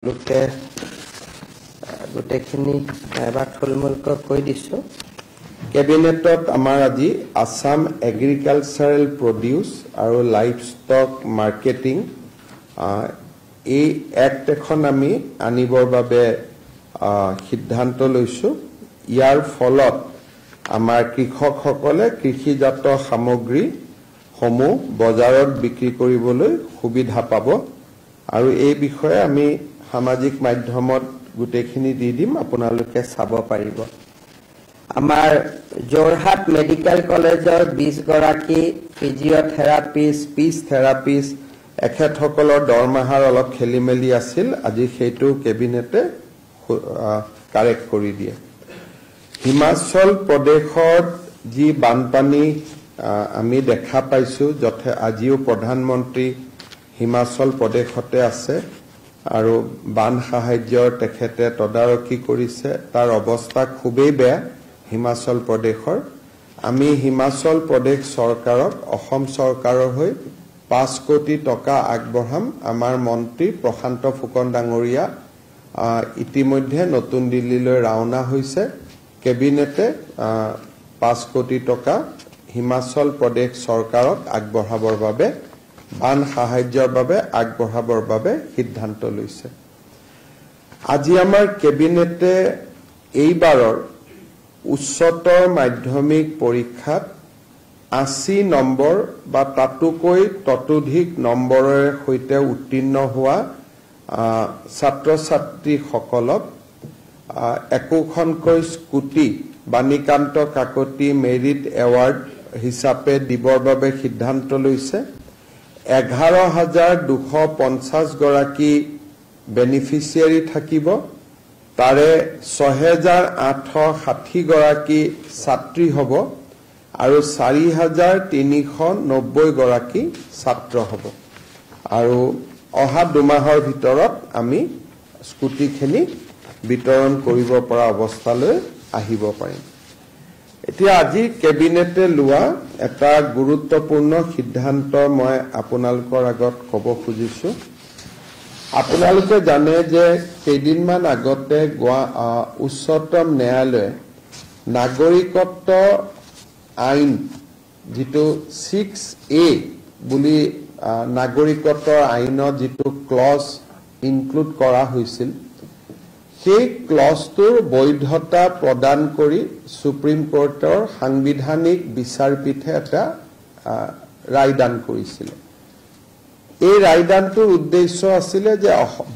লোকে গোটেইখিনি এবাৰ থুলমূলকৈ কৈ দিছোঁ। কেবিনেটত আমাৰ আজি আসাম এগ্ৰিকালচাৰেল প্ৰডিউচ আৰু লাইভ ষ্টক মাৰ্কেটিং এই এক্ট এখন আমি আনিবৰ বাবে সিদ্ধান্ত লৈছোঁ। ইয়াৰ ফলত আমাৰ কৃষকসকলে কৃষিজাত সামগ্ৰীসমূহ বজাৰত বিক্ৰী কৰিবলৈ সুবিধা পাব আৰু এই বিষয়ে আমি সামাজিক মাধ্যমত গোটেইখিনি দি দিম, আপোনালোকে চাব পাৰিব। আমাৰ যোৰহাট মেডিকেল কলেজৰ 20 গৰাকী ফিজিঅথেৰাপিষ্ট, স্পীচ থেৰাপিষ্ট এখেতসকলৰ দৰমহাৰ অলপ খেলিমেলি আছিল, আজি সেইটো কেবিনেটে কাৰেক্ট কৰি দিয়ে। হিমাচল প্ৰদেশত যি বানপানী আমি দেখা পাইছোঁ, আজিও প্ৰধানমন্ত্ৰী হিমাচল প্ৰদেশতে আছে আৰু বান সাহায্যৰ তেখেতে তদাৰকী কৰিছে। তাৰ অৱস্থা খুবেই বেয়া হিমাচল প্ৰদেশৰ। আমি হিমাচল প্ৰদেশ চৰকাৰক অসম চৰকাৰৰ হৈ 5 কোটি টকা আগবঢ়াম। আমাৰ মন্ত্ৰী প্ৰশান্ত ফুকন ডাঙৰীয়া ইতিমধ্যে নতুন দিল্লীলৈ ৰাওনা হৈছে। কেবিনেটে 5 কোটি টকা হিমাচল প্ৰদেশ চৰকাৰক আগবঢ়াবৰ বাবে, বান সাহায্যৰ বাবে আগবঢ়াবৰ বাবে সিদ্ধান্ত লৈছে। আজি আমাৰ কেবিনেটে এইবাৰৰ উচ্চতৰ মাধ্যমিক পৰীক্ষাত 80 নম্বৰ বা তাতোকৈ ততোধিক নম্বৰেৰে সৈতে উত্তীৰ্ণ হোৱা ছাত্ৰ ছাত্ৰীসকলক একোখনকৈ scooty Banikanta Kakati merit award হিচাপে দিবৰ বাবে সিদ্ধান্ত লৈছে। 11,250 গৰাকী বেনিফিচিয়াৰী থাকিব। তাৰে 6,860 গৰাকী ছাত্ৰী হ'ব আৰু 4,390 গৰাকী ছাত্ৰ হ'ব আৰু অহা 2 মাহৰ ভিতৰত আমি স্কুটিখিনি বিতৰণ কৰিব পৰা অৱস্থালৈ আহিব পাৰিম। এতিয়া আজি কেবিনেটে লোৱা এটা গুৰুত্বপূৰ্ণ সিদ্ধান্ত মই আপোনালোকৰ আগত ক'ব খুজিছোঁ। আপোনালোকে জানে যে কেইদিনমান আগতে উচ্চতম ন্যায়ালয়ে নাগৰিকত্ব আইন যিটো 6A বুলি নাগৰিকত্বৰ আইনত যিটো ক্লজ ইনক্লুড কৰা হৈছিল, সেই ক্লজটোৰ বৈধতা প্ৰদান কৰি সুপ্ৰিম কোৰ্টৰ সাংবিধানিক বিচাৰপীঠে এটা ৰায়দান কৰিছিল। এই ৰায়দানটোৰ উদ্দেশ্য আছিলে যে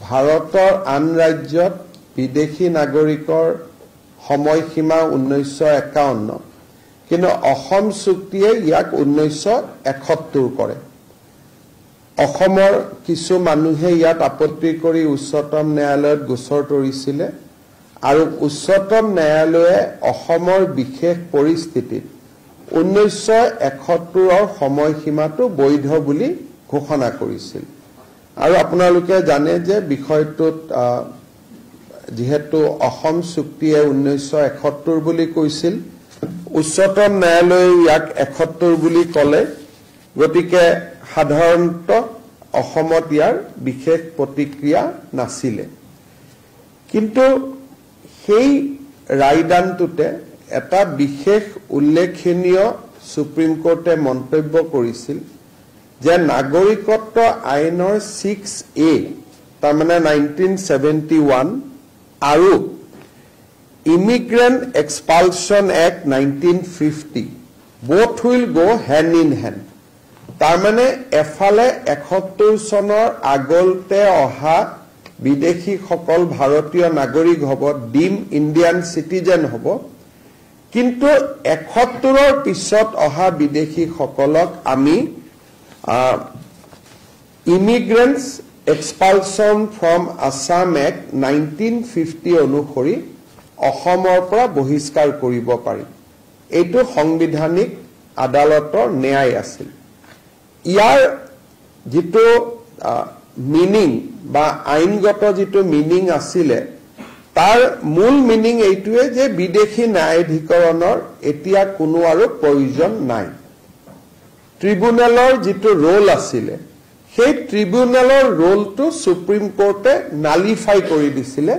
ভাৰতৰ আন ৰাজ্যত বিদেশী নাগৰিকৰ সময়সীমা 1951, কিন্তু অসম চুক্তিয়ে ইয়াক 1971 কৰে। অসমৰ কিছু মানুহে ইয়াত আপত্তি কৰি উচ্চতম ন্যায়ালয়ত গোচৰ তৰিছিলে আৰু উচ্চতম ন্যায়ালয়ে অসমৰ বিশেষ পৰিস্থিতিত 1971ৰ সময়সীমাটো বৈধ বুলি ঘোষণা কৰিছিল। আৰু আপোনালোকে জানে যে বিষয়টোত যিহেতু অসম চুক্তিয়ে 1971 বুলি কৈছিল, উচ্চতম ন্যায়ালয়ে ইয়াক 71 বুলি ক'লে, গতিকে সাধাৰণতে অসমত ইয়াৰ বিশেষ প্ৰতিক্ৰিয়া নাছিলে। কিন্তু সেই ৰায়দানটোতে এটা বিশেষ উল্লেখনীয় সুপ্ৰিম কোৰ্টে মন্তব্য কৰিছিল যে নাগৰিকত্ব আইনৰ 6A, তাৰমানে 1971 আৰু immigrant এক্সপালশ্যন act 1950 both will go hand in hand। তাৰমানে এফালে 71 চনৰ আগতে অহা বিদেশীসকল ভাৰতীয় নাগৰিক হ'ব, ডিম ইণ্ডিয়ান চিটিজেন হ'ব, কিন্তু 71ৰ পিছত অহা বিদেশীসকলক আমি ইমিগ্ৰেণ্টছ এক্সপালশ্যন ফ্ৰম আছাম এক্ট 1950 অনুসৰি অসমৰ পৰা বহিষ্কাৰ কৰিব পাৰিম। এইটো সাংবিধানিক আদালতৰ ন্যায় আছিল। ইয়াৰ যিটো মিনিং বা আইনগত যিটো মিনিং আছিলে, তাৰ মূল মিনিং এইটোৱে যে বিদেশী ন্যায়াধিকৰণৰ এতিয়া কোনো আৰু প্ৰয়োজন নাই। ট্ৰিব্যুনেলৰ যিটো ৰোল আছিলে, সেই ট্ৰিবিউনেলৰ ৰোলটো সুপ্ৰিম কোৰ্টে নালিফাই কৰি দিছিলে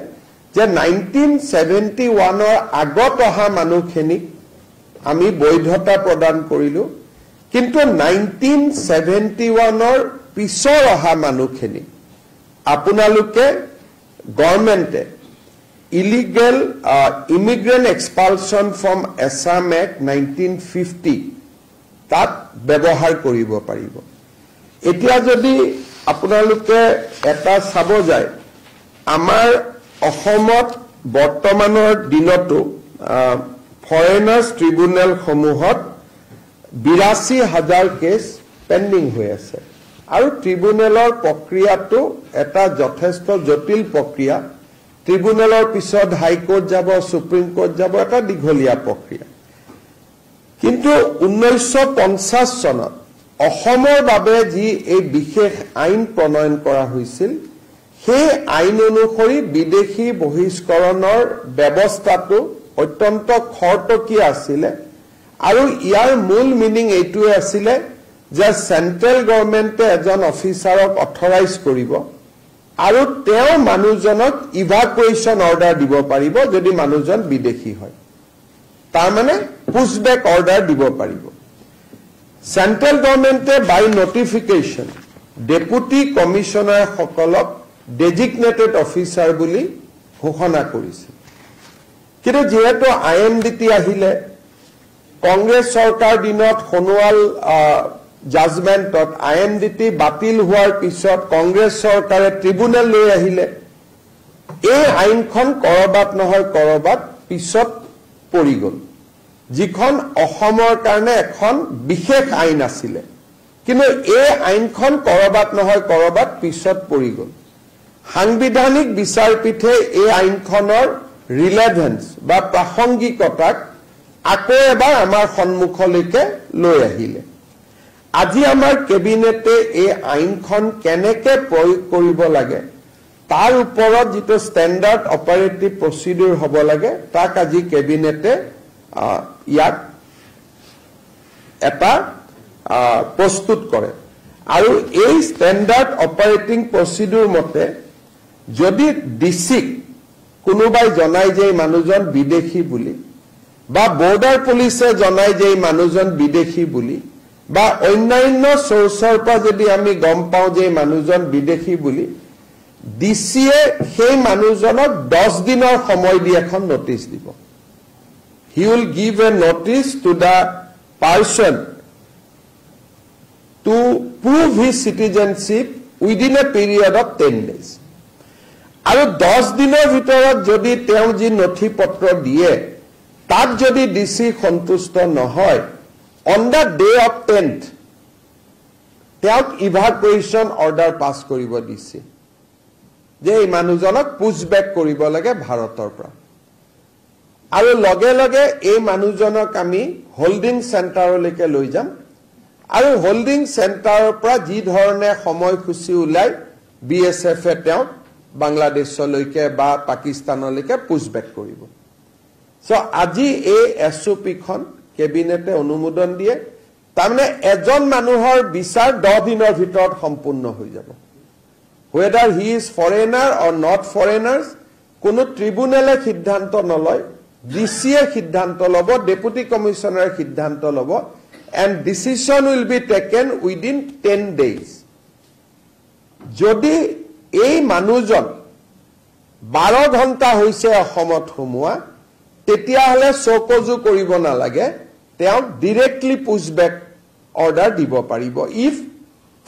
যে 1971ৰ আগত অহা মানুহখিনিক আমি বৈধতা প্ৰদান কৰিলো কিন্তু 1971ৰ পিছৰ অহা মানুহখিনি আপোনালোকে গভৰ্ণমেণ্টে illegal immigrant expulsion from Assam act 1950 তাত ব্যৱহাৰ কৰিব পাৰিব এতিয়া যদি আপোনালোকে এটা চাব যায় আমাৰ অসমত বৰ্তমানৰ দিনতো ফৰেনাৰ্ছ ট্ৰিবিউনেল সমূহত 82,000 কেছ পেন্ডিং হৈ আছে আৰু ট্ৰিবিউনেলৰ প্ৰক্ৰিয়াটো এটা যথেষ্ট জটিল প্ৰক্ৰিয়া ট্ৰিবিউনেলৰ পিছত হাইকোৰ্ট যাব সুপ্ৰিম কোৰ্ট যাব এটা দীঘলীয়া প্ৰক্ৰিয়া কিন্তু 1950 চনত অসমৰ বাবে যি এই বিশেষ আইন প্ৰণয়ন কৰা হৈছিল সেই আইন অনুসৰি বিদেশী বহিষ্কৰণৰ ব্যৱস্থাটো অত্যন্ত খৰতকীয়া আছিল আৰু ইয়াৰ মূল মিনিং এইটোৱে আছিল যে সেন্ট্ৰেল গভৰ্ণমেণ্টে এজন অফিচাৰক অথৰাইজ কৰিব আৰু তেওঁ মানুহজনক ইভাকুৱেশ্যন অৰ্ডাৰ দিব পাৰিব যদি মানুহজন বিদেশী হয় তাৰ মানে পুছবেক অৰ্ডাৰ দিব পাৰিব সেন্ট্ৰেল গভৰ্ণমেণ্টে বাই নটিফিকেশ্যন ডেপুটি কমিশনাৰ সকলক ডেজিগনেটেড অফিচাৰ বুলি ঘোষণা কৰিছিল কিন্তু যেহেতু IMDT আহিলে কংগ্ৰেছ চৰকাৰ দিনত সোণোৱাল জাজমেণ্টত IMDT বাতিল হোৱাৰ পিছত কংগ্ৰেছ চৰকাৰে ট্ৰিবিউনেল লৈ আহিলে এই আইনখন কৰবাত নহয় কৰবাত পিছত পৰি গ'ল যিখন অসমৰ কাৰণে এখন বিশেষ আইন আছিল কিন্তু এই আইনখন কৰবাত নহয় কৰবাত পিছত পৰি গ'ল সাংবিধানিক বিচাৰপীঠে এই আইনখনৰ ৰিলেভেন্স বা প্ৰাসংগিকতাক আকৌ এবাৰ আমাৰ সন্মুখলৈকে লৈ আহিলে আজি আমাৰ কেবিনেটে এই আইনখন কেনেকৈ প্ৰয়োগ কৰিব লাগে তাৰ ওপৰত যিটো ষ্টেণ্ডাৰ্ড অপাৰেটিভ প্ৰচিডিউৰ হ'ব লাগে তাক আজি কেবিনেটে ইয়াক এটা প্ৰস্তুত কৰে আৰু এই ষ্টেণ্ডাৰ্ড অপাৰেটিং প্ৰচিডিউৰ মতে যদি ডিচিক কোনোবাই জনাই যে মানুহজন বিদেশী বুলি বা বৰ্ডাৰ পুলিচে জনাই যে মানুহজন বিদেশী বুলি বা অন্যান্য সোৰ্সৰ পৰা যদি আমি গম পাওঁ যে মানুহজন বিদেশী বুলি ডিচিয়ে সেই মানুহজনক 10 দিনৰ সময় দি এখন নোটিছ দিব he will give a notice to the person to prove his citizenship within a period of 10 days আৰু 10 দিনৰ ভিতৰত যদি তেওঁ যি নথি পত্ৰ দিয়ে তাত যদি ডিসি সন্তুষ্ট নহয় on the day of 10th তেওঁক ইভাকুৱেশ্যন অৰ্ডাৰ পাছ কৰিব দিছে যে এই মানুহজনক পুছবেক কৰিব লাগে ভাৰতৰ পৰা আৰু লগে লগে এই মানুহজনক আমি হোল্ডিং সেন্টাৰলৈকে লৈ যাম আৰু হোল্ডিং সেন্টাৰৰ পৰা যি ধৰণে সময়সূচী উলাই BSF এ তেওঁক বাংলাদেশলৈকে বা পাকিস্তানলৈকে পুছবেক কৰিব সো আজি এই SOP খন কেবিনেটে অনুমোদন দিয়ে তাৰমানে এজন মানুহৰ বিচাৰ 10 দিনৰ ভিতৰত সম্পূৰ্ণ হৈ যাব whether he is foreigner or not foreigners কোনো ট্ৰিবিউনেলে সিদ্ধান্ত নলয় ডিচিয়ে সিদ্ধান্ত লব ডেপুটি কমিশনাৰ সিদ্ধান্ত লব and decision will be taken within 10 days যদি এই মানুহজন 12 ঘণ্টা হৈছে অসমত সোমোৱা তেতিয়া হলে চকজু কৰিব নালাগে তেওঁ ডাইৰেক্টলি পুছবেক অৰ্ডাৰ দিব পাৰিব ইফ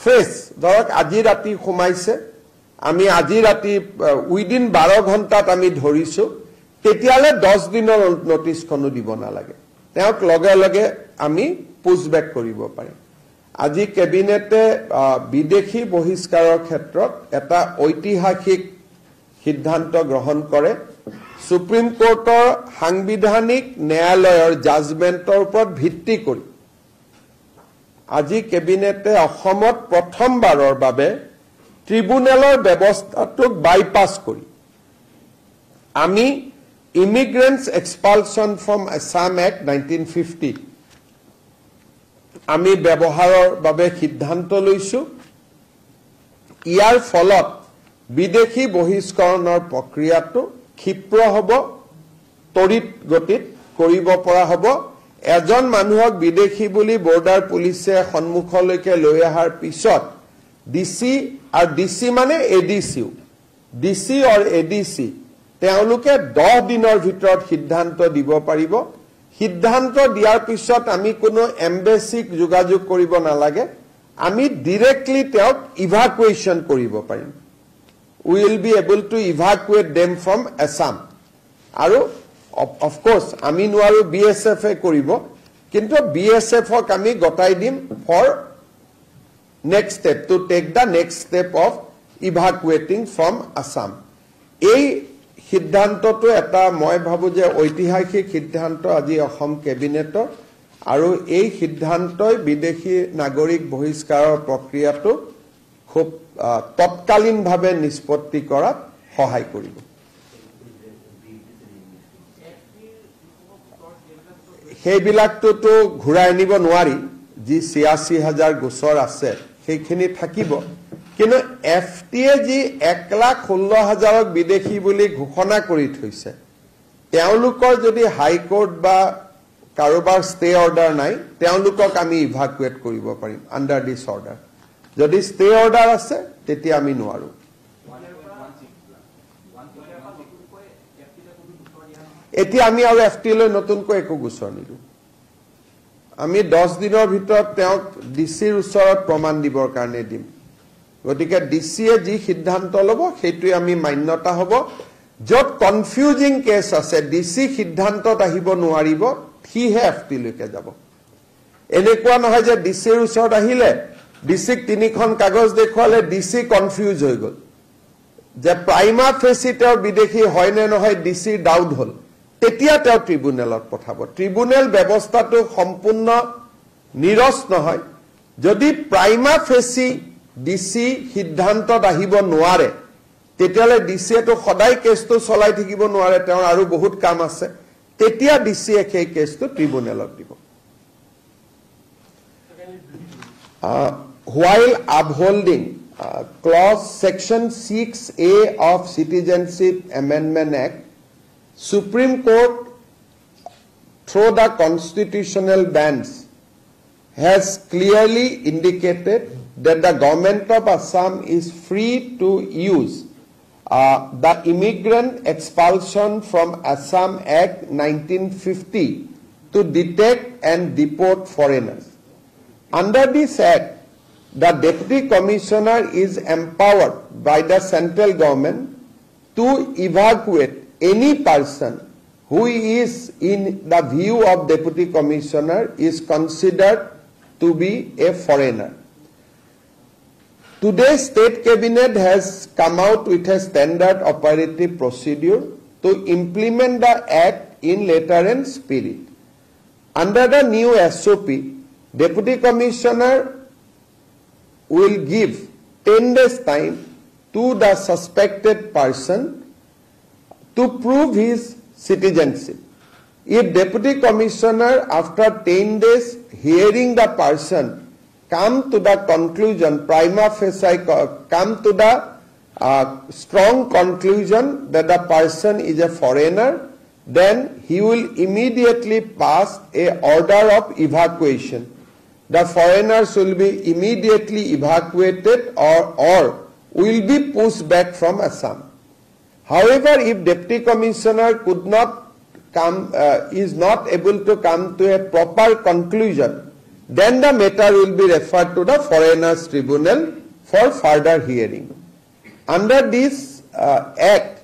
ফ্ৰেছ ধৰক আজি ৰাতি সোমাইছে আমি আজি ৰাতি উইদিন 12 ঘণ্টাত আমি ধৰিছো তেতিয়ালে 10 দিনৰ নোটিছখনো দিব নালাগে তেওঁক লগে লগে আমি পুছবেক কৰিব পাৰিম আজি কেবিনেটে বিদেশী বহিষ্কাৰৰ ক্ষেত্ৰত এটা ঐতিহাসিক সিদ্ধান্ত গ্ৰহণ কৰে সুপ্ৰিম কোৰ্টৰ সাংবিধানিক ন্যায়ালয়ৰ জাজমেণ্টৰ ওপৰত ভিত্তি কৰি আজি কেবিনেটে অসমত প্ৰথমবাৰৰ বাবে ট্ৰিবিউনেলৰ ব্যৱস্থাটোক বাইপাছ কৰি আমি ইমিগ্ৰেণ্টছ এক্সপালছন ফ্ৰম আছাম এক্ট 1950 আমি ব্যৱহাৰৰ বাবে সিদ্ধান্ত লৈছো ইয়াৰ ফলত বিদেশী বহিষ্কৰণৰ প্ৰক্ৰিয়াটো ক্ষিপ্ৰ হ'ব, তড়িৎ গতিত কৰিব পৰা হ'ব। এজন মানুহক বিদেশী বুলি বৰ্ডাৰ পুলিচে সন্মুখলৈকে লৈ অহাৰ পিছত ডিসি আৰু ডিসি মানে এডিসিও, ডিসি অৰ এডিসি তেওঁলোকে 10 দিনৰ ভিতৰত সিদ্ধান্ত দিব পাৰিব। সিদ্ধান্ত দিয়াৰ পিছত আমি কোনো এম্বেসিক যোগাযোগ কৰিব নালাগে, আমি ডাইৰেক্টলি তেওঁক ইভাকুৱেশ্যন কৰিব পাৰিম। We will be able to evacuate them from Assam. আৰু of course আমি নোৱাৰো BSF এ কৰিব, কিন্তু BSF ক আমি গটাই দিম for next step, to take the next step of evacuating from Assam. এই সিদ্ধান্তটো এটা মই ভাবো যে ঐতিহাসিক সিদ্ধান্ত আজি অসম কেবিনেটৰ, আৰু এই সিদ্ধান্তই বিদেশী নাগৰিক বহিষ্কাৰৰ প্ৰক্ৰিয়াটো খুব তৎকালীনভাৱে নিষ্পত্তি কৰাত সহায় কৰিব। সেইবিলাকটোতো ঘূৰাই আনিব নোৱাৰি, যি 86,000 গোচৰ আছে সেইখিনি থাকিব, কিন্তু FTA যি 1,16,000 বিদেশী বুলি ঘোষণা কৰি থৈছে, তেওঁলোকৰ যদি হাইকোৰ্ট বা কাৰোবাৰ ষ্টে অৰ্ডাৰ নাই, তেওঁলোকক আমি ইভাকুৱেট কৰিব পাৰিম আণ্ডাৰ দিছ অৰ্ডাৰ। যদি ষ্টে অৰ্ডাৰ আছে তেতিয়া আমি নোৱাৰো। এতিয়া আমি আৰু FTA লৈ নতুনকৈ একো গোচৰ নিদিওঁ। আমি 10 দিনৰ ভিতৰত তেওঁক ডিচিৰ ওচৰত প্ৰমাণ দিবৰ কাৰণে দিম। গতিকে ডিচিয়ে যি সিদ্ধান্ত ল'ব সেইটোৱে আমি মান্যতা হ'ব। য'ত কনফিউজিং কেছ আছে, ডিচি সিদ্ধান্তত আহিব নোৱাৰিব, সিহে FTA লৈকে যাব। এনেকুৱা নহয় যে ডিচিৰ ওচৰত আহিলে ডিচিক 3খন কাগজ দেখুৱালে ডিচি কনফিউজ হৈ গ'ল, যে প্ৰাইমা ফেচি তেওঁৰ বিদেশী হয় নে নহয় ডিচিৰ ডাউট হ'ল, তেতিয়া তেওঁ ট্ৰিব্যুনেলত পঠাব। ট্ৰিব্যুনেল ব্যৱস্থাটো সম্পূৰ্ণ নিৰস নহয়। যদি প্ৰাইমা ফেচি ডিচি সিদ্ধান্তত আহিব নোৱাৰে, তেতিয়াহ'লে ডিচিয়েতো সদায় কেছটো চলাই থাকিব নোৱাৰে, তেওঁৰ আৰু বহুত কাম আছে, তেতিয়া ডিচিয়ে সেই কেছটো ট্ৰিব্যুনেলত দিব। While upholding clause section 6A of Citizenship Amendment Act, Supreme Court, through the constitutional bench, has clearly indicated that the government of Assam is free to use the Immigrant Expulsion from Assam Act 1950 to detect and deport foreigners. Under this act, the Deputy Commissioner is empowered by the central government to evacuate any person who is, in the view of Deputy Commissioner, is considered to be a foreigner. Today, State Cabinet has come out with a standard operative procedure to implement the act in letter and spirit. Under the new SOP, Deputy Commissioner will give 10 days time to the suspected person to prove his citizenship. If Deputy Commissioner, after 10 days hearing the person, come to the conclusion, prima facie come to the strong conclusion that the person is a foreigner, then he will immediately pass a order of evacuation. The foreigners will be immediately evacuated or will be pushed back from Assam. However, if Deputy Commissioner could not come, is not able to come to a proper conclusion, then the matter will be referred to the Foreigners Tribunal for further hearing. Under this act,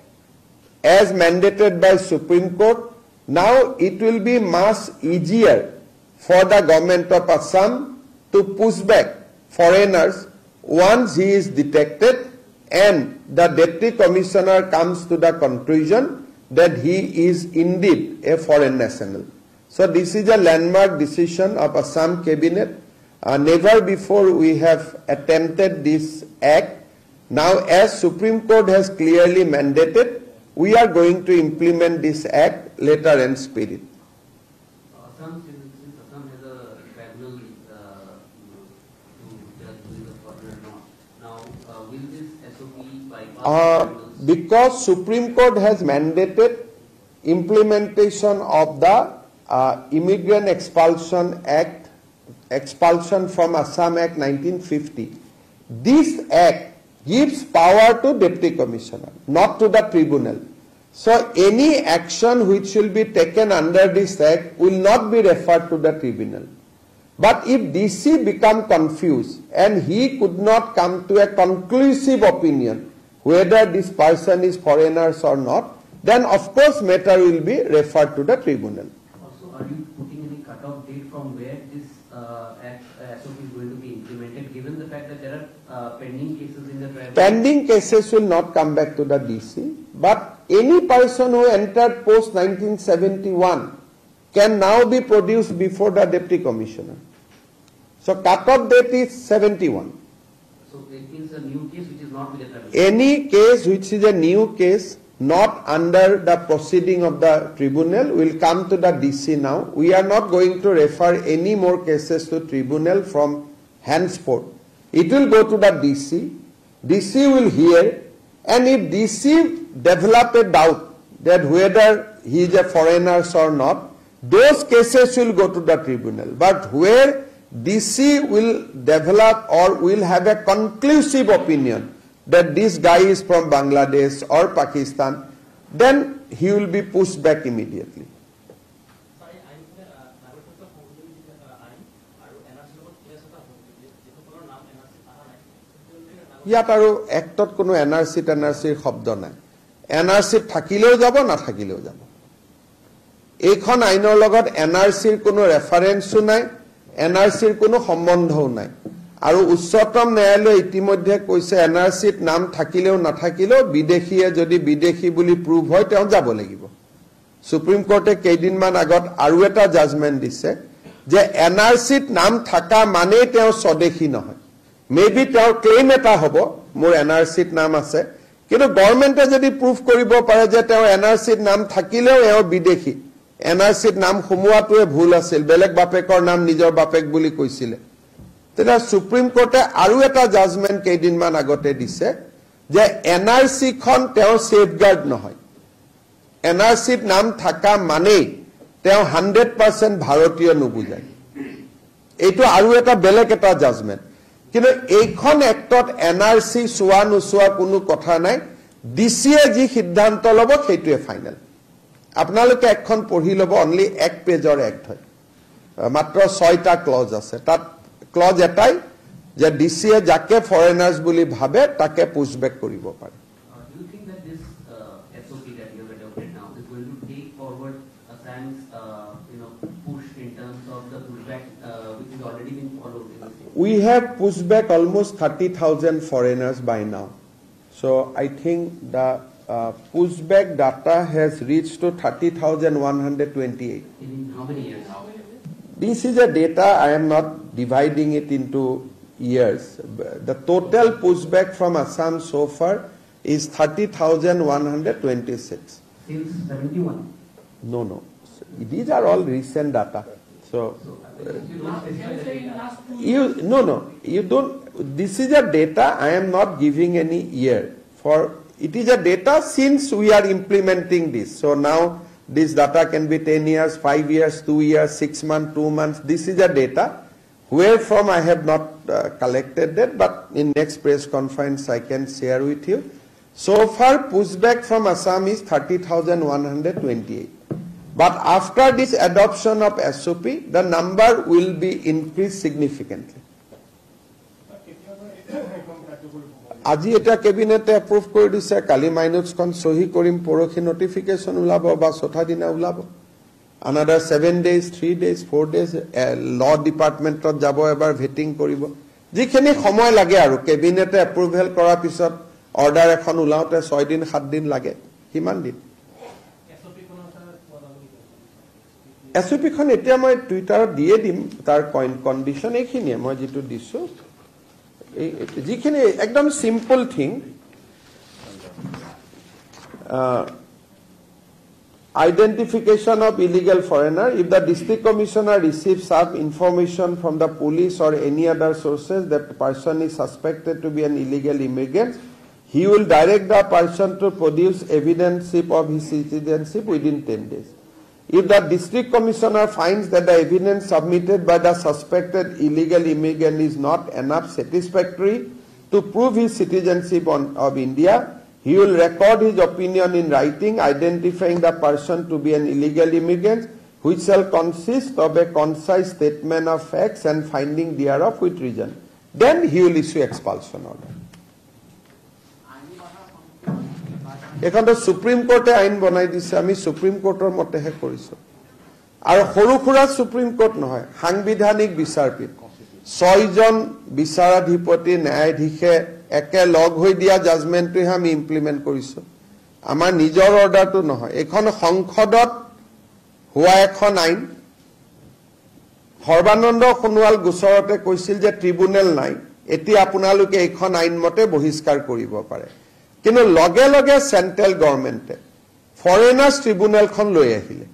as mandated by Supreme Court, now it will be much easier for the government of Assam to push back foreigners once he is detected and the Deputy Commissioner comes to the conclusion that he is indeed a foreign national. So this is a landmark decision of Assam Cabinet. Never before we have attempted this act. Now, as Supreme Court has clearly mandated, we are going to implement this act letter and spirit. Assam has a tribunal to judge who is a foreigner or not. Now, will this Because Supreme Court has mandated implementation of the Immigrant Expulsion Act, Expulsion from Assam Act 1950. This act gives power to Deputy Commissioner, not to the tribunal. So any action which will be taken under this act will not be referred to the tribunal. But if DC become confused and he could not come to a conclusive opinion whether this person is foreigners or not, then of course matter will be referred to the tribunal. Also, are you putting any cut-off date from where this SOP is going to be implemented, given the fact that there are pending cases in the tribunal? Pending cases will not come back to the DC, but any person who entered post 1971 can now be produced before the Deputy Commissioner. So cut-off date is 71. So it means a new case which is not with the tribunal. Any case which is a new case, not under the proceeding of the tribunal, will come to the DC now. We are not going to refer any more cases to tribunal from henceforth. It will go to the DC. DC will hear, and if DC develop a doubt that whether he is a foreigner or not, those cases will go to the tribunal. But where DC will develop or will have a conclusive opinion that this guy is from Bangladesh or Pakistan, then he will be pushed back immediately. ইয়াত আৰু এক্টত কোনো NRC টেনআৰসিৰ শব্দ নাই এনআৰসিত থাকিলেও যাব নাথাকিলেও যাব এইখন আইনৰ লগত এনআৰসিৰ কোনো ৰেফাৰেন্সও নাই এনআৰসিৰ কোনো সম্বন্ধও নাই আৰু উচ্চতম ন্যায়ালয়ে ইতিমধ্যে কৈছে এনআৰসিত নাম থাকিলেও নাথাকিলেও বিদেশীয়ে যদি বিদেশী বুলি প্ৰুভ হয় তেওঁ যাব লাগিব সুপ্ৰিম কোৰ্টে কেইদিনমান আগত আৰু এটা জাজমেন্ট দিছে যে এনআৰসিত নাম থাকা মানে তেওঁ স্বদেশী নহয় মেবি তেওঁৰ ক্লেইম এটা হ'ব মোৰ এনআৰসিত নাম আছে কিন্তু গভৰ্ণমেণ্টে যদি প্ৰুভ কৰিব পাৰে যে তেওঁ এনআৰসিত নাম থাকিলেও এও বিদেশী এনআৰসিত নাম সোমোৱাটোৱে ভুল আছিল বেলেগ বাপেকৰ নাম নিজৰ বাপেক বুলি কৈছিলে তেনে সুপ্ৰিম কোৰ্টে আৰু এটা জাজমেন্ট কেইদিনমান আগতে দিছে যে এনআৰসি খন তেওঁ সেফগাৰ্ড নহয় এনআৰসিত নাম থাকা মানে তেওঁ 100% ভাৰতীয় নুবুজায় এইটো আৰু এটা বেলেগ এটা জাজমেন্ট কিন্তু এইখন এক্টত এনআৰসি সোৱা নুসোৱা কোনো কথা নাই ডিসিয়ে যি সিদ্ধান্ত লব সেইটোৱে ফাইনাল আপোনালোকে এখন পঢ়ি লব অনলি এক পেজৰ এক্ট হয় মাত্ৰ 6টা ক্লজ আছে তাত ক্লজ এটাই যে ডিসিয়ে যাকে ফৰেনাৰ্স বুলি ভাবে তাকে পুশব্যাক কৰিব পাৰে Do you think that this SOP that you have adopted now is going to take forward Assam's push in terms of the pushback which is already been followed in the state? We have pushed back almost 30,000 foreigners by now. So I think the pushback data has reached to 30,128. In how many years? This is a data, I am not dividing it into years. The total pushback from Assam so far is 30,126. Since 71? No. These are all recent data. So you don't. This is a data. I am not giving any year. For it is a data since we are implementing this. So now this data can be 10 years, 5 years, 2 years, 6 months, 2 months. This is a data. Where from I have not collected that, but in next press conference I can share with you. So far, pushback from Assam is 30,128. But after this adoption of SOP, the number will be increased significantly. আজি এটা কেবিনেটে approve কৰি দিছে কালি মাইনুটছখন সহি কৰিম পৰখি notification উলাব বা চথা দিনা উলাব another 7 days 3 days 4 days law ডিপাৰ্টমেণ্টত যাব এবাৰ ভেটিং কৰিব যিখিনি সময় লাগে আৰু কেবিনেটে এপ্ৰুভেল কৰাৰ পিছত অৰ্ডাৰ এখন উলাওতে 6 দিন 7 দিন লাগে কিমান দিন SOP খন এতিয়া মই টুইটাৰত দিয়ে দিম তাৰ কন্ডিশন এইখিনিয়ে মই যেটো দিছো যিখিনি একদম simple thing identification of illegal foreigner if the district commissioner receives some information from the police or any other sources that the person is suspected to be an illegal immigrant he will direct the person to produce evidence of his citizenship within 10 days. If the district commissioner finds that the evidence submitted by the suspected illegal immigrant is not enough satisfactory to prove his citizenship of India, he will record his opinion in writing, identifying the person to be an illegal immigrant, which shall consist of a concise statement of facts and finding thereof with reason. Then he will issue expulsion order. এখনটো supreme কোর্টে আইন বনাই দিছে, আমি supreme কোৰ্টৰ মতেহে কৰিছো। আৰু সৰু খুৰা সুপ্ৰিম কোৰ্ট নহয়, সাংবিধানিক বিচাৰপীঠ 6 জন বিচাৰাধিপতি ন্যায়াধীশে একে লগ হৈ দিয়া জাজমেন্টটোহে আমি ইমপ্লিমেন্ট কৰিছো। আমাৰ নিজৰ অৰ্ডাৰটো নহয়, এখন সংসদত হোৱা এখন আইন। সৰ্বানন্দ সোণোৱাল গোচৰতে কৈছিল যে ট্ৰিব্যুনেল নাই, এতিয়া আপোনালোকে এইখন আইন মতে বহিষ্কাৰ কৰিব পাৰে। কিন্তু লগে লগে সেন্ট্ৰাল গভৰ্নমেন্টে ফৰেনাৰ্স ট্ৰিব্যুনেলখন লৈ আহিলে।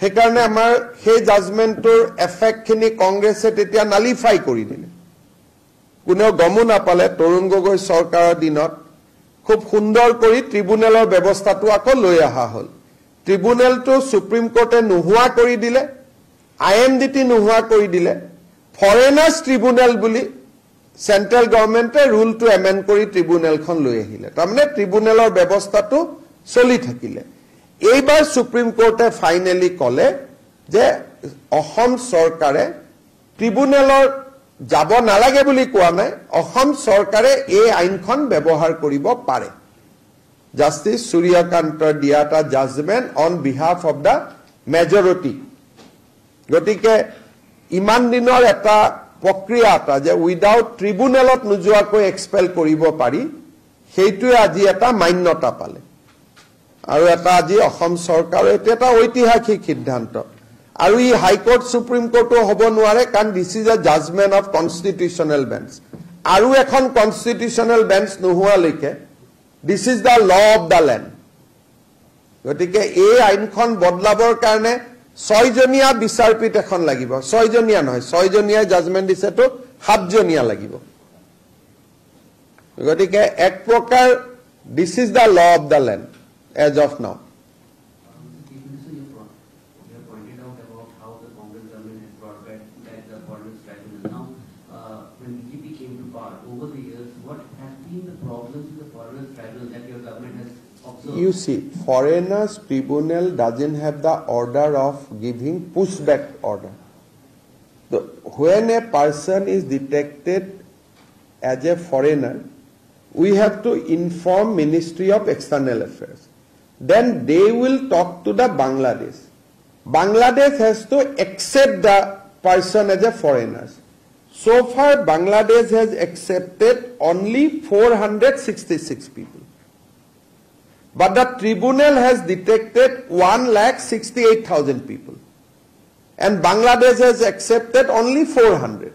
সেইকাৰণে আমাৰ সেই জাজমেন্টৰ এফেক্টখিনি কংগ্ৰেছে তেতিয়া নালিফাই কৰি দিলে। কোনেও গমো নাপালে তৰুণ গগৈ চৰকাৰৰ দিনত খুব সুন্দৰ কৰি ট্ৰিব্যুনেলৰ ব্যৱস্থাটো আকৌ লৈ অহা হ'ল। ট্ৰিব্যুনেলটো সুপ্ৰিম কোৰ্টে নোহোৱা কৰি দিলে, IMDT নোহোৱা কৰি দিলে, ফৰেনাৰ্স ট্ৰিব্যুনেল বুলি সেন্ট্ৰাল গভৰ্নমেন্টে ৰুলটো এমেন্ড কৰি ট্ৰিব্যুনেলখন লৈ আহিলে। তাৰমানে ট্ৰিব্যুনেলৰ ব্যৱস্থাটো চলি থাকিলে। এইবাৰ সুপ্ৰিম কোৰ্টে ফাইনেলি কলে যে অসম চৰকাৰে ট্ৰিব্যুনেলৰ যাব নালাগে বুলি কোৱা নাই, অসম চৰকাৰে এই আইনখন ব্যৱহাৰ কৰিব পাৰে। জাষ্টিস সূৰ্যকান্তৰ দিয়া এটা judgement on behalf of the majority. গতিকে ইমান দিনৰ এটা প্ৰক্ৰিয়া এটা যে উইদাউট ট্ৰিব্যুনেলত নোযোৱাকৈ এক্সপেল কৰিব পাৰি, সেইটোৱে আজি এটা মান্যতা পালে। আৰু এটা আজি অসম চৰকাৰৰ এটা ঐতিহাসিক সিদ্ধান্ত। আৰু ই হাইকোৰ্ট সুপ্ৰিম কোৰ্টো হ'ব নোৱাৰে, কাৰণ this is a judgement of constitutional bench. আৰু এখন কনষ্টিটিউচনেল বেঞ্চ নোহোৱালৈকে this is the law of the land. গতিকে এই আইনখন বদলাবৰ কাৰণে 6 জনীয়া বিচাৰপীঠ এখন লাগিব। 6 জনীয়া নহয়, 6 জনীয়া জাজমেন্ট দিছে তো 7 জনীয়া লাগিব। গতিকে এক প্ৰকাৰ this is the law of the land as of now. You see, foreigners tribunal doesn't have the order of giving pushback order. So when a person is detected as a foreigner, we have to inform Ministry of External Affairs. Then they will talk to the Bangladesh. Bangladesh has to accept the person as a foreigner. So far, Bangladesh has accepted only 466 people. But the tribunal has detected 1,68,000 people. And Bangladesh has accepted only 400.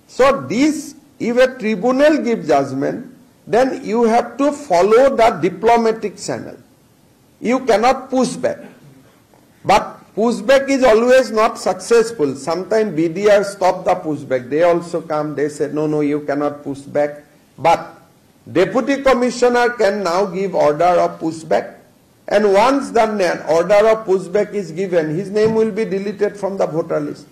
So this, if a tribunal gives judgment, then you have to follow the diplomatic channel. You cannot push back. But pushback is always not successful. Sometimes BDR stop the pushback. They also come, they say, no, you cannot push back. But Deputy Commissioner can now give order of pushback, and once the order of pushback is given, his name will be deleted from the voter list.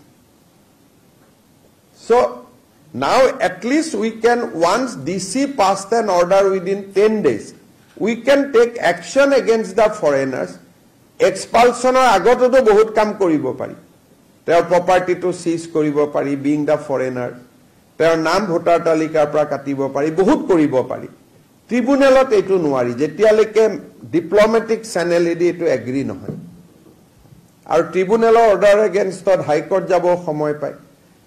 So now at least we can, once DC passed an order within 10 days, we can take action against the foreigners. Expulsion or agoto to bahut kam koribo pari. Their property to seize koribo pari, being the foreigner. Their নাম voter তালিকাৰ পৰা কাটিব পাৰি, বহুত কৰিব পাৰি। ট্ৰিব্যুনেলত এইটো নোৱাৰি, যেতিয়ালৈকে ডিপ্লমেটিক চেনেলেদি এইটো এগ্ৰী নহয়। আৰু ট্ৰিব্যুনেলৰ অৰ্ডাৰ এগেইনষ্টত হাইকোৰ্ট যাব সময় পায়।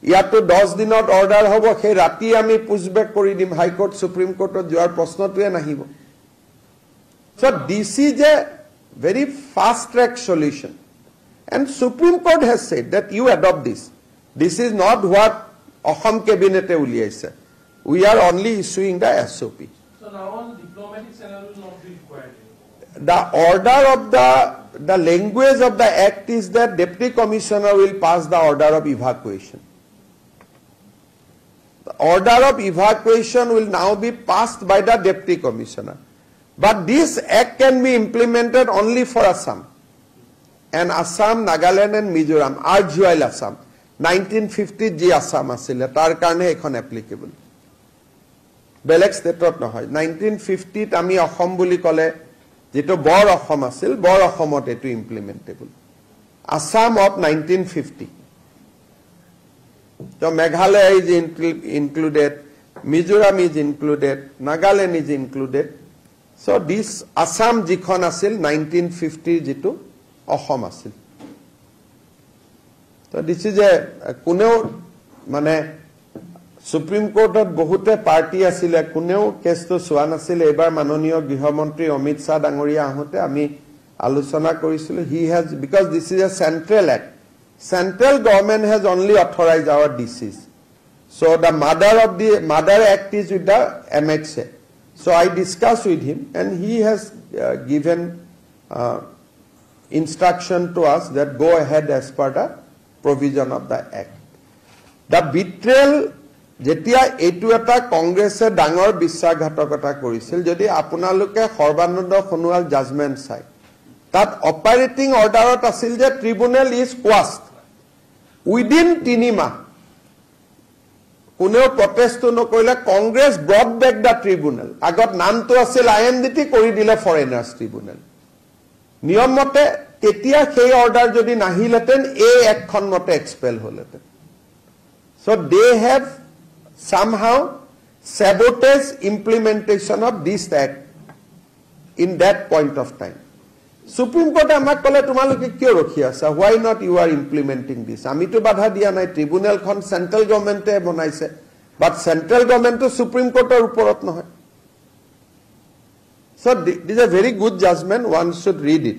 ইয়াতো 10 দিনত অৰ্ডাৰ হ'ব, সেই ৰাতি আমি পুছবেক কৰি দিম, হাইকোৰ্ট সুপ্ৰিম কোৰ্টত যোৱাৰ প্ৰশ্নটোৱে নাহিব। So this is a very fast track solution. And Supreme Court has said that you adopt this. This is not what Aham cabinet uliaise. We are only issuing the SOP. So now on diplomatic channel will not be required. The order of the language of the act is that Deputy Commissioner will pass the order of evacuation. The order of evacuation will now be passed by the Deputy Commissioner. But this act can be implemented only for Assam. And Assam, Nagaland and Mizoram, RGL Assam. 1950 G Assam asile, tar karne ekhon applicable. Belek state nohoy. 1950 ami Assam buli kole, jito bor Assam asil, bor Assamot etu implementable. Assam of 1950. So Meghalaya is included, Mizoram is included, Nagaland is included. So this Assam jikhon asil 1950 jitu Assam asil. So this is a kuneo mane Supreme Court of bahute party asile kuneo case to soa nasile ebar manoniyo Griha Mantri Amit Shah Dangoria ahote ami alochona korisilu. He has, because this is a central act. Central government has only authorized our DCs. So the mother act is with the MHA. So I discussed with him and he has given instruction to us that go ahead as per the provision of the act. The betrayal jetia etu eta Congress e dangor biswaghatakota korisil jodi apunaloke Sarbananda Sonowal judgment sai that operating order asil je tribunal is quashed within 3 মাহ kuneo protest no koile Congress brought back the tribunal agot naam to asil IMDT kori dile foreigners tribunal niyom mote tetia sei order jodi nahileten a ekkhon mote expel holeten. So they have somehow sabotaged implementation of this act in that point of time. Supreme Court amak kole tumaloke kyo rokhi asa, why not you are implementing this? Ami to badha dia nai, tribunal khon central government e bonaise, but central government to Supreme Court er uporot nohoy. So this is a very good judgment, one should read it.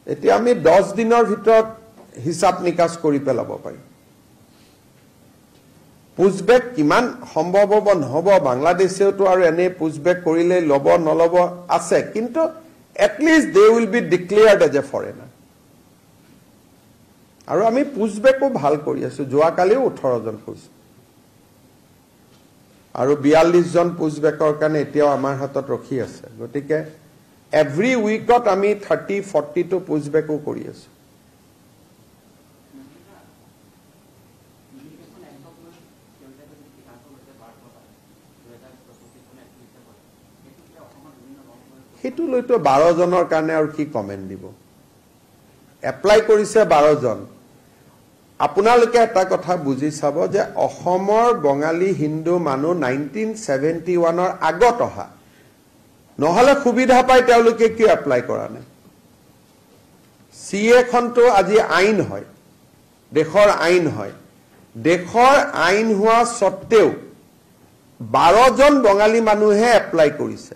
Eti ami 10 dinor bhitorot hisab nikas kori pelabo pari. Pushback kiman সম্ভৱ হ'ব নহ'ব বাংলাদেশেও তো আৰু এনে pushback কৰিলে লব নলব আছে কিন্তু at least they will be declared as a foreigner. আৰু আমি pushback ও ভাল কৰি আছো যোৱা কালিও 18 জন কৈছে আৰু 42 জন pushbackৰ কাৰণে এতিয়াও আমাৰ হাতত ৰখি আছে গতিকে every weekত আমি 30-40 টো pushback ও কৰি আছো. হেতু লইতো 12 জনৰ কাৰণে আৰু কি কমেন্ট দিব এপ্লাই কৰিছে 12 জন আপোনালোকে এটা কথা বুজি চাব যে অসমৰ বঙালী হিন্দু মানুহ 1971 ৰ আগত অহা নহলে সুবিধা পাই তেওঁলোকে কি এপ্লাই কৰা নাই সিএ খনটো আজি আইন হয় দেশৰ আইন হয় দেশৰ আইন হোৱা সত্ত্বেও 12 জন বঙালী মানুহে এপ্লাই কৰিছে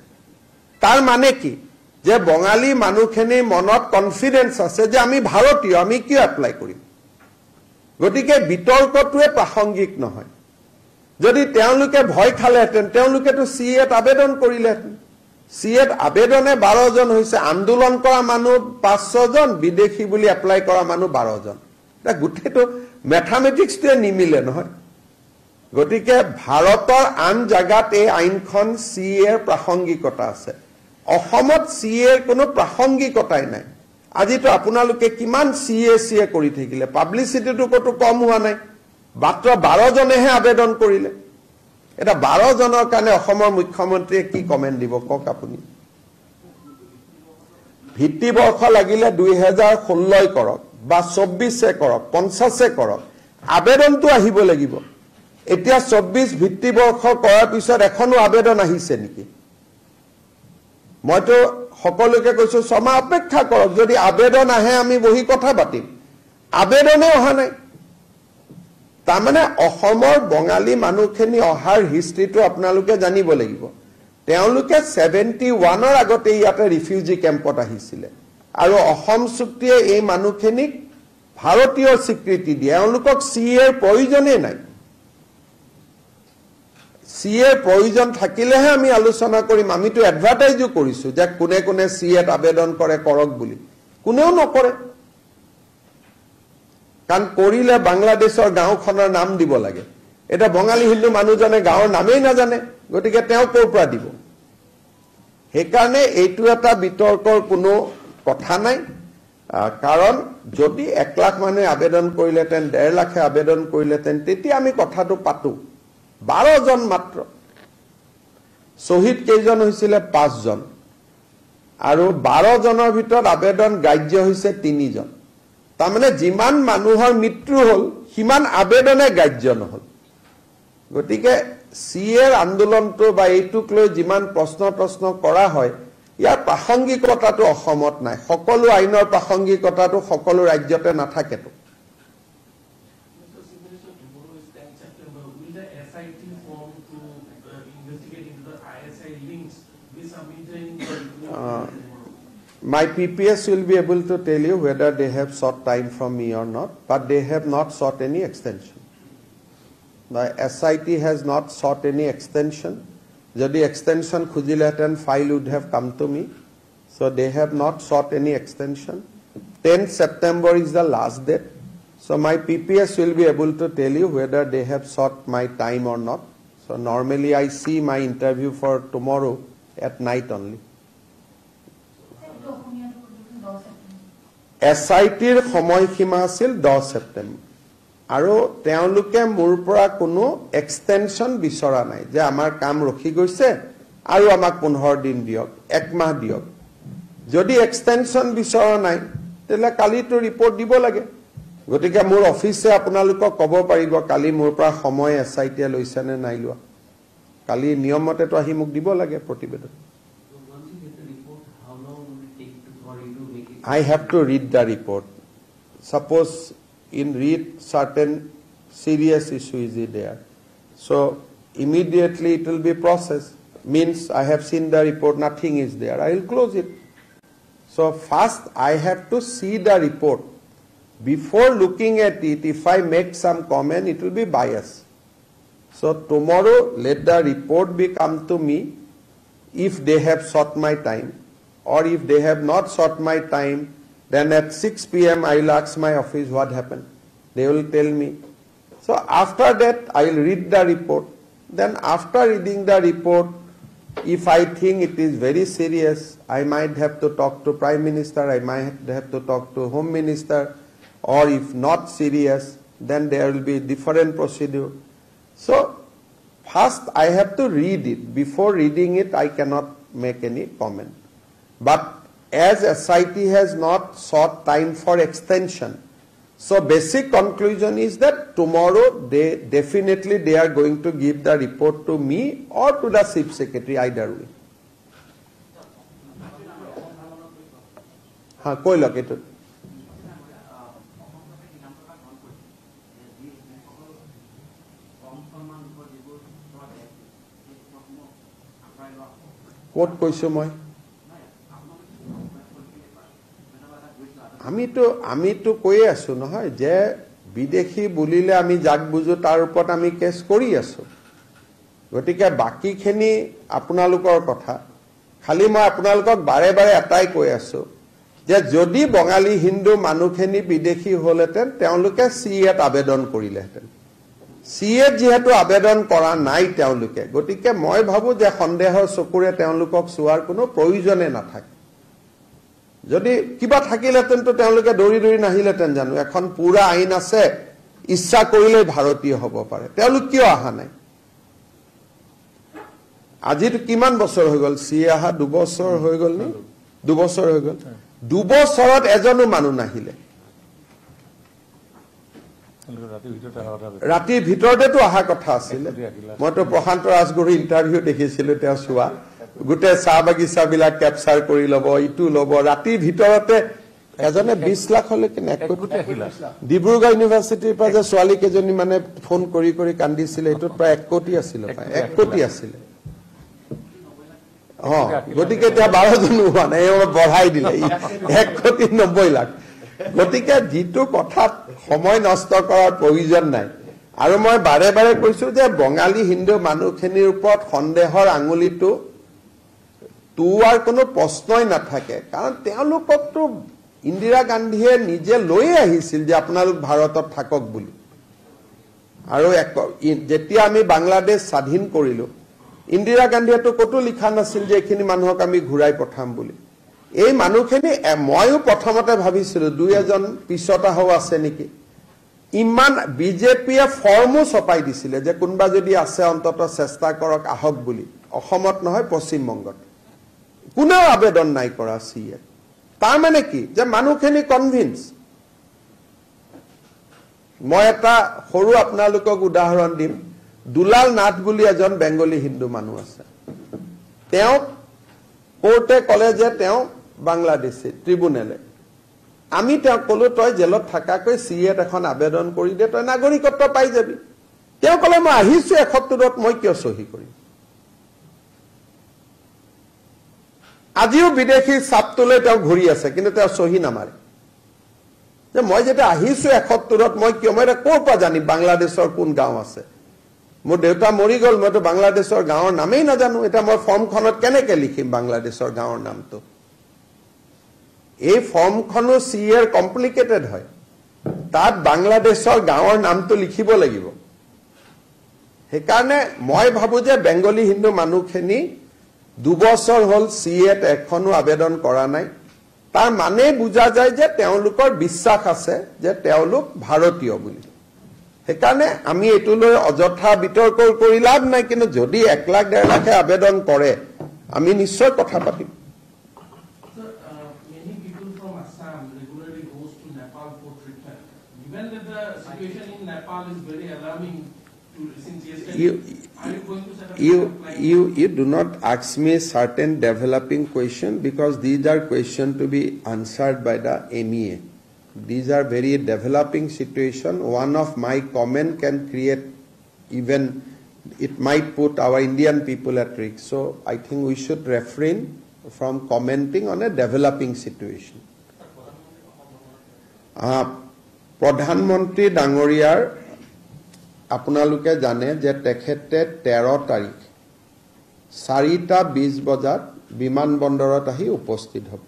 তার মানে কি যে বঙালী মানুখেনি মনত কনফিডেন্স আছে যে আমি ভাৰতীয় আমি কি এপ্লাই কৰিম গতিকে বিতৰ্কটোৱে প্ৰাসংগিক নহয় যদি তেওঁলোকে ভয় খালেহেঁতেন তেওঁলোকেতো সিএত আবেদন কৰিলেহেঁতেন সিএত আবেদনে 12 জন হৈছে আন্দোলন কৰা মানুহ 500 জন বিদেশী বুলি এপ্লাই কৰা মানুহ 12 জন এটা গুটেটো ম্যাথমেটিক্সটোৱে নিমিলে নহয় গতিকে ভাৰতৰ আন জাগাত এই আইনখন সিএৰ প্ৰাসংগিকতা আছে অসমত সিএৰ কোনো প্ৰাসংগিকতাই নাই আজিতো আপোনালোকে কিমান সিএ কৰি থাকিলে পাব্লিসিটিটো কত কম হোৱা নাই মাত্ৰ 12 জনেহে আবেদন কৰিলে এটা 12 জনৰ কাৰণে অসমৰ মুখ্যমন্ত্ৰীয়ে কি কমেন্ট দিব কক আপুনি ভিত্তি বৰ্ষ লাগিলে 2016 কৰক বা 24 কৰক 50 কৰক আবেদনটো আহিব লাগিব এতিয়া 24 ভিত্তি বৰ্ষ কৰাৰ পিছত এখনো আবেদন আহিছে নেকি মইতো সকলোকে কৈছো সমা অপেক্ষা কৰক যদি আবেদন আহে আমি বহি কথা পাতিম আবেদনে অহা নাই তাৰমানে অসমৰ বঙালী মানুহখিনি অহাৰ হিষ্ট্ৰীটো আপোনালোকে জানিব লাগিব তেওঁলোকে 71 ৰ আগতে ইয়াতে ৰিফিউজি কেম্পত আহিছিল আৰু অসম চুক্তিয়ে এই মানুহখিনিক ভাৰতীয় স্বীকৃতি দিয়ে তেওঁলোকক সিএৰ প্ৰয়োজনে নাই সিএৰ প্ৰয়োজন থাকিলেহে আমি আলোচনা কৰিম আমিতো এডভাৰটাইজও কৰিছো যে কোনে কোনে সিএত আবেদন কৰে কৰক বুলি কোনেও নকৰে কান কৰিলে বাংলাদেশৰ গাঁওখনৰ নাম দিব লাগে এটা বঙালী হিন্দু মানুহজনে গাঁৱৰ নামেই নাজানে গতিকে তেওঁ ক'ৰ পৰা দিব সেইকাৰণে এইটো এটা বিতৰ্কৰ কোনো কথা নাই কাৰণ যদি 1 লাখ মানুহে আবেদন কৰিলেতেন 1.5 লাখে আবেদন কৰিলেতেন তেতিয়া আমি কথাটো পাতো 12 জন মাত্ৰ শহীদ কেইজন হৈছিল 5 জন আৰু 12 জনৰ ভিতৰত আবেদন গ্ৰাহ্য হৈছে 3 জন তাৰমানে যিমান মানুহৰ মৃত্যু হল সিমান আবেদনে গ্ৰাহ্য নহল গতিকে সিএৰ আন্দোলনটো বা এইটোক লৈ যিমান প্ৰশ্ন কৰা হয় ইয়াৰ প্ৰাসংগিকতাটো অসমত নাই সকলো আইনৰ প্ৰাসংগিকতাটো সকলো ৰাজ্যতে নাথাকেতো My PPS will be able to tell you whether they have sought time from me or not, but they have not sought any extension. The SIT has not sought any extension. Jodi extension khujileten file would have come to me. So they have not sought any extension. 10th September is the last date. So my PPS will be able to tell you whether they have sought my time or not. So normally I see my interview for tomorrow at night only. SITৰ সময়সীমা আছিল 10 সেপ্টেম্বৰ আৰু তেওঁলোকে মোৰ পৰা কোনো extension বিচৰা নাই যে আমাৰ কাম ৰখি গৈছে আৰু আমাক 15 দিন দিয়ক 1 মাহ দিয়ক যদি এক্সটেনশন বিচৰা নাই তেলে কালিটো ৰিপৰ্ট দিব লাগে গতিকে মোৰ অফিসে আপোনালোকক ক'ব পাৰিব কালি মোৰ পৰা সময় SIT লৈছে নে নাই লোৱা কালি নিয়মতেটো আহি মোক দিব লাগে প্ৰতিবেদন I have to read the report. Suppose in read certain serious issue is there. So immediately it will be processed. Means I have seen the report, nothing is there. I will close it. So first I have to see the report. Before looking at it, if I make some comment, it will be biased. So tomorrow let the report be come to me if they have sought my time. Or if they have not sought my time, then at 6 p.m. I will ask my office what happened. They will tell me. So after that, I will read the report. Then after reading the report, if I think it is very serious, I might have to talk to Prime Minister, I might have to talk to Home Minister, or if not serious, then there will be different procedure. So first I have to read it. Before reading it, I cannot make any comment. But as SIT has not sought time for extension, so basic conclusion is that tomorrow they are going to give the report to me or to the Chief Secretary, either way. Ha, koi log it. What koisu moi? আমিতো কৈ আছো নহয় যে বিদেশী বুলিলে আমি জাগ বুজো তাৰ ওপৰত আমি কেছ কৰি আছো গতিকে বাকিখিনি আপোনালোকৰ কথা খালি মই আপোনালোকক বাৰে বাৰে এটাই কৈ আছো যে যদি বঙালী হিন্দু মানুহখিনি বিদেশী হলেতেন তেওঁলোকে সিএত আবেদন কৰিলেহেঁতেন সিএত যেহেতু আবেদন কৰা নাই তেওঁলোকে গতিকে মই ভাবো যে সন্দেহৰ চকুৰে তেওঁলোকক চোৱাৰ কোনো প্ৰয়োজনে নাথাকে যদি কিবা থাকিলেতেন তো তেওঁলোকে দৌৰি নাহিলেতেন জানো এখন পুৰা আইন আছে ইচ্ছা কৰিলে ভাৰতীয় হ'ব পাৰে তেওঁলোক কিয় আহা নাই আজি কিমান বছৰ হৈ গল সিএ আহা 2 বছৰ হৈ গল নি 2 বছৰ হৈ গল 2 বছৰত এজনো মানুহ নাহিলে ৰাতিৰ ভিতৰতেতো আহা কথা আছিল মইতো প্ৰশান্ত ৰাজগুৰু ইন্টাৰভিউ দেখিছিলো তেওঁ চোৱা গুটে চাহ বাগিচা বিলাক ক্যাপচাৰ কৰি লব ইটো লব ৰাতিৰ ভিতৰতে এজনে 20 লাখ হলে কেনে ডিব্ৰুগড় ইউনিভাৰ্চিটিৰ পৰা যে ছোৱালী কেজনী মানে ফোন কৰি কান্দিছিল এটোত প্ৰায় 1 কোটি আছিল 1 কোটি আছিল গতিকে এতিয়া 12 জন হোৱা নাই বঢ়াই দিলে 1 কোটি 90 লাখ গতিকে যিটো কথা সময় নষ্ট কৰাৰ প্ৰয়োজন নাই আৰু মই বাৰে বাৰে কৈছো যে বঙালী হিন্দু মানুহখিনিৰ ওপৰত সন্দেহৰ আঙুলিটো তোৱাৰ কোনো প্ৰশ্নই নাথাকে কাৰণ তেওঁলোককতো ইন্দিৰা গান্ধীয়ে নিজে লৈ আহিছিল যে আপোনালোক ভাৰতত থাকক বুলি আৰু যেতিয়া আমি বাংলাদেশ স্বাধীন কৰিলো ইন্দিৰা গান্ধীয়েতো কতো লিখা নাছিল যে এইখিনি মানুহক আমি ঘূৰাই পঠাম বুলি এই মানুহখিনি ময়ো প্ৰথমতে ভাবিছিলো দুই এজন পিছত আহো আছে নেকি ইমান বিজেপিয়ে ফৰ্মো ছপাই দিছিলে যে কোনবা যদি আছে অন্তত চেষ্টা কৰক আহক বুলি অসমত নহয় পশ্চিম বংগত কোনেও আবেদন নাই কৰা সিয়ে তাৰ মানে কি যে মানুহখিনি কনভিন্স মই এটা সৰু আপোনালোকক উদাহৰণ দিম দুলাল নাথ বুলি এজন বেংগলী হিন্দু মানুহ আছে তেওঁ কোৰ্টে কলে যে তেওঁ বাংলাদেশী ট্ৰিব্যুনেলে আমি তেওঁ কলো তই জেলত থাকাকৈ সিএত এখন আবেদন কৰি দে তই নাগৰিকত্ব পাই যাবি তেওঁ কলে মই আহিছো ৭১ত মই কিয় সহি কৰিম আজিও বিদেশী চাপটোলে তেওঁ ঘূৰি আছে কিন্তু তেওঁ সহি নামাৰে যে মই যেটা আহিছো ৭১ত মই কিয় মই ক'ৰ পৰা জানি বাংলাদেশৰ কোন গাঁও আছে মোৰ দেউতা মৰি গল মইতো বাংলাদেশৰ গাঁৱৰ নামেই নাজানো এটা মই ফৰ্মখনত কেনেকে লিখিম বাংলাদেশৰ গাঁৱৰ নামটো এই ফৰ্মখনো সিএৰ কমপ্লিকেটেড হয় তাত বাংলাদেশৰ গাঁৱৰ নামটো লিখিব লাগিব সেইকাৰণে মই ভাবো যে বেংগলী হিন্দু মানুহখিনি 2 বছৰ হল সিএত এখনো আবেদন কৰা নাই তাৰ মানে বুজা যায় যে তেওঁলোকৰ বিশ্বাস আছে যে তেওঁলোক ভাৰতীয় বুলি সেইকাৰণে আমি এটুলৈ অযথা বিতৰ্ক কৰি লাভ নাই কিন্তু যদি 1 লাখ 1.5 লাখে আবেদন কৰে আমি নিশ্চয় কথা পাতিম Many people from Assam regularly goes to Nepal for treatment. Given that the situation in Nepal is very alarming since yesterday, are you going to set up you do not ask me certain developing question because these are questions to be answered by the MEA. These are very developing situation. One of my comment can create even it might put our Indian people at risk. So I think we should refrain from commenting on a developing situation. Pradhan Mantri Dangoriyar আপোনালোকে জানে যে তেখেতে 13 তাৰিখ 4:20 বজাত বিমানবন্দৰত আহি উপস্থিত হ'ব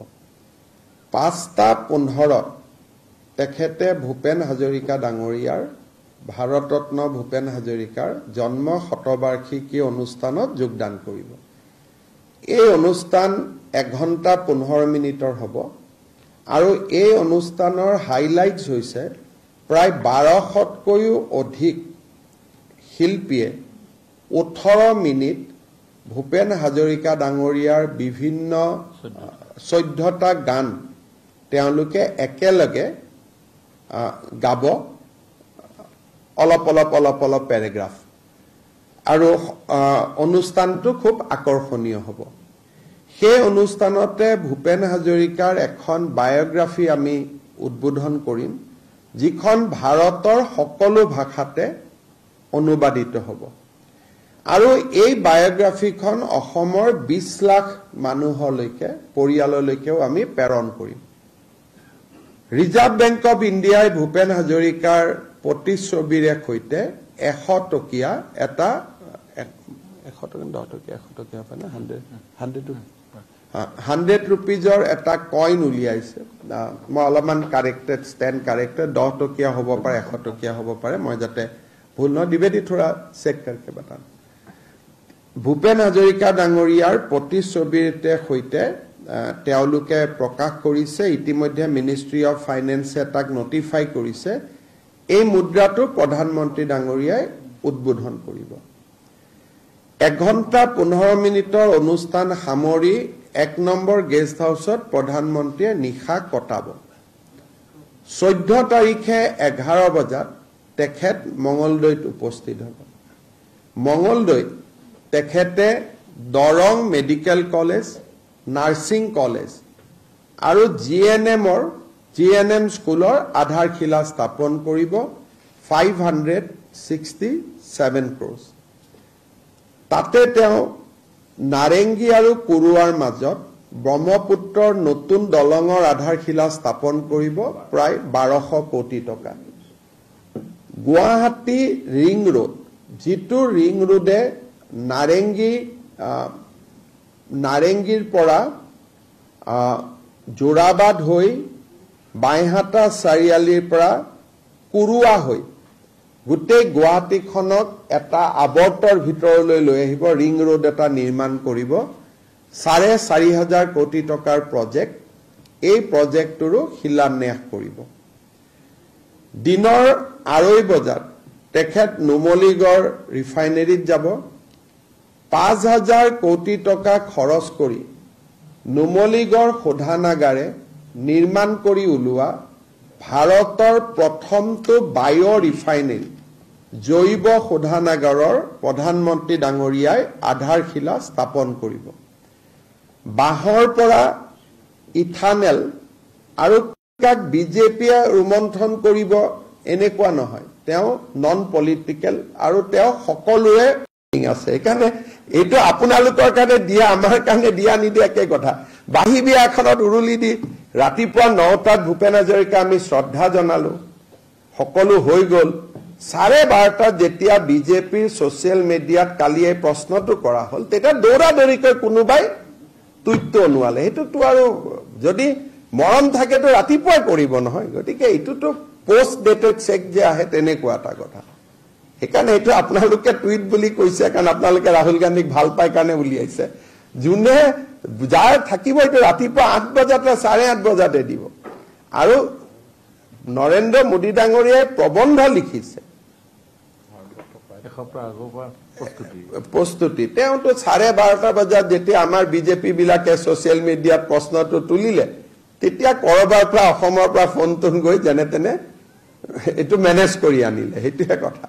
5:15 তেখেতে ভূপেন হাজৰিকা ডাঙৰীয়াৰ ভাৰতৰত্ন ভূপেন হাজৰিকাৰ জন্ম শতবাৰ্ষিকী অনুষ্ঠানত যোগদান কৰিব এই অনুষ্ঠান 1 ঘণ্টা 15 মিনিটৰ হ'ব আৰু এই অনুষ্ঠানৰ হাইলাইটস হৈছে প্ৰায় 1200তকৈও অধিক শিল্পীয়ে 18 মিনিট ভূপেন হাজৰিকা ডাঙৰীয়াৰ বিভিন্ন 14টা গান তেওঁলোকে একেলগে গাব অলপ প্যাৰাগ্ৰাফ আৰু অনুষ্ঠানটো খুব আকৰ্ষণীয় হ'ব সেই অনুষ্ঠানতে ভূপেন হাজৰিকাৰ এখন বায়োগ্ৰাফি আমি উদ্বোধন কৰিম যিখন ভাৰতৰ সকলো ভাষাতে অনুবাদিত হ'ব আৰু এই বায়োগ্ৰাফিখন অসমৰ 20 লাখ মানুহলৈকে পৰিয়াললৈকেও আমি প্ৰেৰণ কৰিম ৰিজাৰ্ভ বেংক অফ ইণ্ডিয়াই ভূপেন হাজৰিকাৰ প্ৰতিচ্ছবিৰে সৈতে 100 টকীয়া এটা 100 টকীয়া পায় না 100 rupeesৰ এটা কইন উলিয়াইছে মই অলপমান কাৰেক্টেড ষ্টেণ্ড কাৰেক্টেড 10 টকীয়া হ'ব পাৰে 100 টকীয়া হ'ব পাৰে মই যাতে ভুল ন দিবেদি থোৰা চেক करके बताন ভূপেন হাজৰিকা ডাঙৰীয়াৰ প্ৰতিচ্ছবিৰে সৈতে তেওঁলোকে প্ৰকাশ কৰিছে ইতিমধ্যে মিনিষ্ট্ৰি অফ ফাইনেন্সে তাক নটিফাই কৰিছে এই মুদ্ৰাটো প্ৰধানমন্ত্ৰী ডাঙৰীয়াই উদ্বোধন কৰিব 1 ঘণ্টা 15 মিনিটৰ অনুষ্ঠান সামৰি 1 নম্বৰ গেষ্ট হাউছত প্ৰধানমন্ত্ৰীয়ে নিশা কটাব 14 তাৰিখে 11 বজাত তেখেত মঙ্গলদৈত উপস্থিত হ'ব মঙ্গলদৈত তেখেতে Darrang medical college nursing college আৰু জিএনএম স্কুলৰ আধাৰশিলা স্থাপন কৰিব 567 crores তাতে তেওঁ নাৰেংগী আৰু কুৰুৱাৰ মাজত ব্ৰহ্মপুত্ৰৰ নতুন দলঙৰ আধাৰশিলা স্থাপন কৰিব প্ৰায় 1200 কোটি টকা গুৱাহাটী ৰিং ৰোড যিটো ৰিং ৰোডে নাৰেংগীৰ পৰা জোৰাবাদ হৈ বাইহাটা চাৰিআলিৰ পৰা কুৰুৱা হৈ গোটেই গুৱাহাটীখনক এটা আৱৰ্তৰ ভিতৰলৈ লৈ আহিব, ৰিং ৰোড এটা নিৰ্মাণ কৰিব, 4,500 কোটি টকাৰ প্ৰজেক্ট, এই প্ৰজেক্টটোৰো শিলান্যাস কৰিব। দিনৰ 2:30 বজাত তেখেত নুমলীগড় ৰিফাইনেৰীত যাব, 5,000 কোটি টকা খৰচ কৰি নুমলীগড় শোধানাগাৰে নিৰ্মাণ কৰি ওলোৱা ভাৰতৰ প্ৰথমটো বায়' ৰিফাইনেৰী জৈৱ শোধানাগাৰৰ প্ৰধানমন্ত্ৰী ডাঙৰীয়াই আধাৰশিলা স্থাপন কৰিব। বাঁহৰ পৰা ইথানেল আৰু বিজেপিয়ে ৰুমন্থন কৰিব এনেকুৱা নহয়, তেওঁ নন পলিটিকেল আৰু তেওঁ সকলোৰে আছে। সেইকাৰণে এইটো আপোনালোকৰ কাৰণে দিয়া, আমাৰ কাৰণে দিয়া নিদিয়া একে কথা। বাঁহী বিয়া এখনত উৰুলি দি ৰাতিপুৱা 9টাত ভূপেন হাজৰিকা আমি শ্ৰদ্ধা জনালো, সকলো হৈ গ'ল। 12:30 যেতিয়া বিজেপিৰ ছচিয়েল মিডিয়াত কালি এই প্ৰশ্নটো কৰা হ'ল, তেতিয়া দৌৰাদৌৰিকৈ কোনোবাই টুইটটো অনুৱালে। সেইটোতো আৰু যদি মৰম থাকেতো ৰাতিপুৱাই কৰিব নহয়, গতিকে এইটোতো পোষ্ট ডেটেড চেক যে আহে তেনেকুৱা এটা কথা। সেইকাৰণে এইটো আপোনালোকে টুইট বুলি কৈছে কাৰণ আপোনালোকে ৰাহুল গান্ধীক ভাল পায় কাৰণে উলিয়াইছে। যোনে যাৰ থাকিব এইটো ৰাতিপুৱা 8 বজাতে 8:30 বজাতে দিব। আৰু নৰেন্দ্ৰ মোদী ডাঙৰীয়াই প্ৰবন্ধ লিখিছে, প্ৰস্তুতি তেওঁতো 12:30 বজাত যেতিয়া আমাৰ বিজেপি বিলাকে ছচিয়েল মিডিয়াত প্ৰশ্নটো তুলিলে, তেতিয়া কৰবাৰ পৰা অসমৰ পৰা ফোন টোন গৈ যেনে তেনে এইটো মেনেজ কৰি আনিলে, সেইটোহে কথা।